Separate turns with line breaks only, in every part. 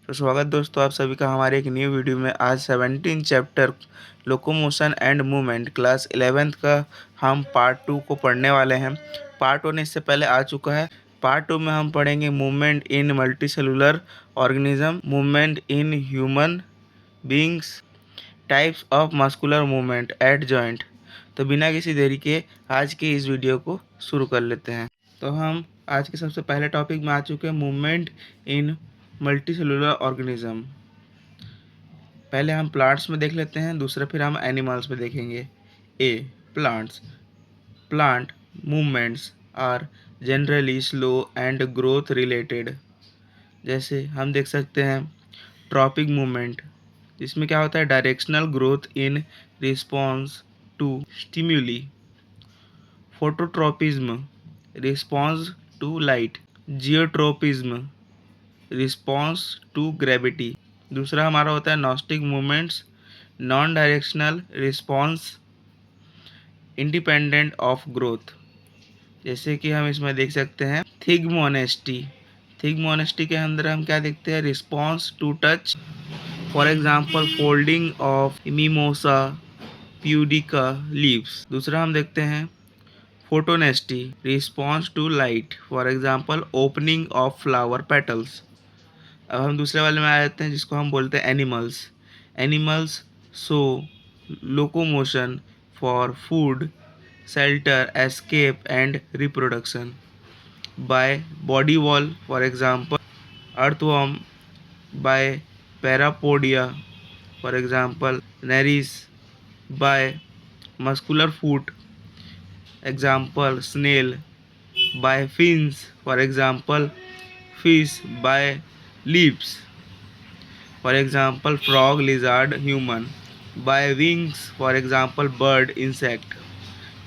तो स्वागत दोस्तों आप सभी का हमारे एक न्यू वीडियो में। आज 17 chapter locomotion and movement class 11th का हम पार्ट 2 को पढ़ने वाले हैं। पार्ट 1 इससे पहले आ चुका है। पार्ट 2 में हम पढ़ेंगे movement in multicellular organism, movement in human beings, types of muscular movement at joint. तो बिना किसी देरी के आज के इस वीडियो को शुरू कर लेते हैं। तो हम आज के सबसे पहले टॉपिक में आ चुके हैं, मूवमेंट इन मल्टीसेलुलर ऑर्गेनिज्म। पहले हम प्लांट्स में देख लेते हैं, दूसरा फिर हम एनिमल्स में देखेंगे। A plants. Plant movements are generally slow and growth related. जैसे हम देख सकते हैं ट्रॉपिक मूवमेंट, जिसमें क्या होता है directional growth in response to stimuli. Phototropism response to light. Geotropism response to gravity. दूसरा हमारा होता है nastic movements, non directional response independent of growth. जैसे कि हम इसमें देख सकते हैं थिग्मोनेस्टी। थिग्मोनेस्टी के अंदर हम क्या देखते हैं response to touch. For example folding of mimosa pudica leaves. दूसरा हम देखते हैं photonasty response to light. For example opening of flower petals. अब हम दूसरे वाले में आ जाते हैं जिसको हम बोलते हैं animals. Animals show locomotion for food, shelter, escape and reproduction by body wall. For example earthworm, by parapodia. For example nereis, by muscular foot. Example snail, by fins. For example fish, by leaves. For example frog, lizard, human. By wings. For example bird, insect.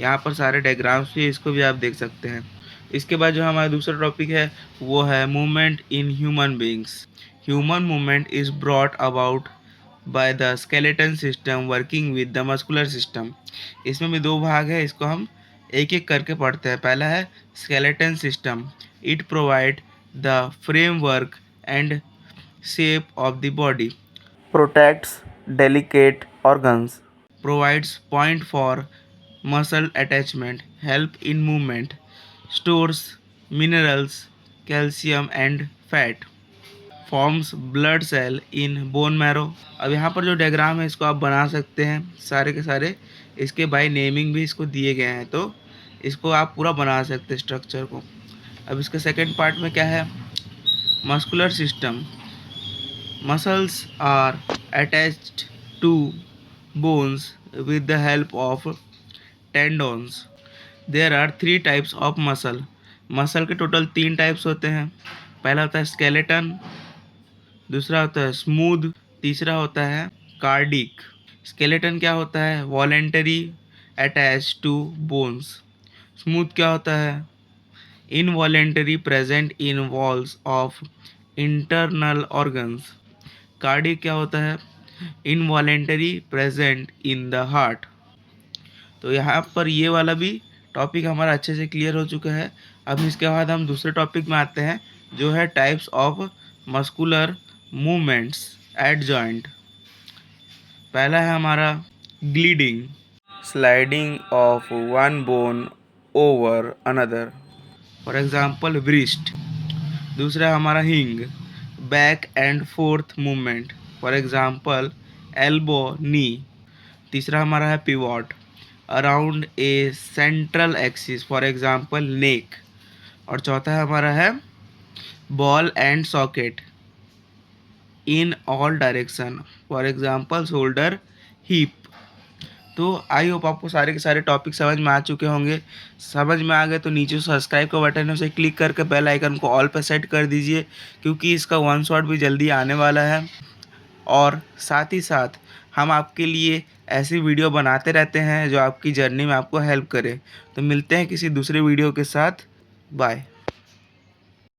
यहाँ पर सारे diagrams भी, इसको भी आप देख सकते हैं। इसके बाद जो हमारा दूसरा टॉपिक है वो है movement in human beings. Human movement is brought about by the skeleton system working with the muscular system. इसमें भी दो भाग है, इसको हम एक एक करके पढ़ते हैं। पहला है skeleton system. It provide the framework and shape of the body, protects delicate organs, provides point for muscle attachment, help in movement, stores minerals, calcium and fat, forms blood cell in bone marrow। अब यहाँ पर जो diagram है इसको आप बना सकते हैं सारे के सारे, इसके बाय नेमिंग भी इसको दिए गए हैं, तो इसको आप पूरा बना सकते हैं स्ट्रक्चर को। अब इसके सेकेंड पार्ट में क्या है, muscular system. Muscles are attached to bones with the help of tendons. There are three types of muscle. Muscle के टोटल 3 टाइप्स होते हैं। पहला होता है स्केलेटन, दूसरा होता है स्मूथ, तीसरा होता है कार्डिक। स्केलेटन क्या होता है voluntary attach to bones. Smooth क्या होता है involuntary present in walls of internal organs. Cardiac क्या होता है involuntary present in the heart. तो यहाँ पर ये वाला भी टॉपिक हमारा अच्छे से क्लियर हो चुका है। अब इसके बाद हम दूसरे टॉपिक में आते हैं जो है types of muscular movements at joint. पहला है हमारा gliding, sliding of one bone over another. For example wrist. दूसरा हमारा hinge, back and forth movement. For example elbow, knee. तीसरा हमारा है pivot, around a central axis. For example neck. और चौथा हमारा है ball and socket, in all direction. For example shoulder, hip. तो आई होप आपको सारे के सारे टॉपिक समझ में आ चुके होंगे। समझ में आ गए तो नीचे सब्सक्राइब का बटन है उसे क्लिक करके बेल आइकन को ऑल पे सेट कर दीजिए, क्योंकि इसका वन शॉट भी जल्दी आने वाला है। और साथ ही साथ हम आपके लिए ऐसी वीडियो बनाते रहते हैं जो आपकी जर्नी में आपको हेल्प करे। तो मिलते हैं किसी दूसरे वीडियो के साथ। बाय।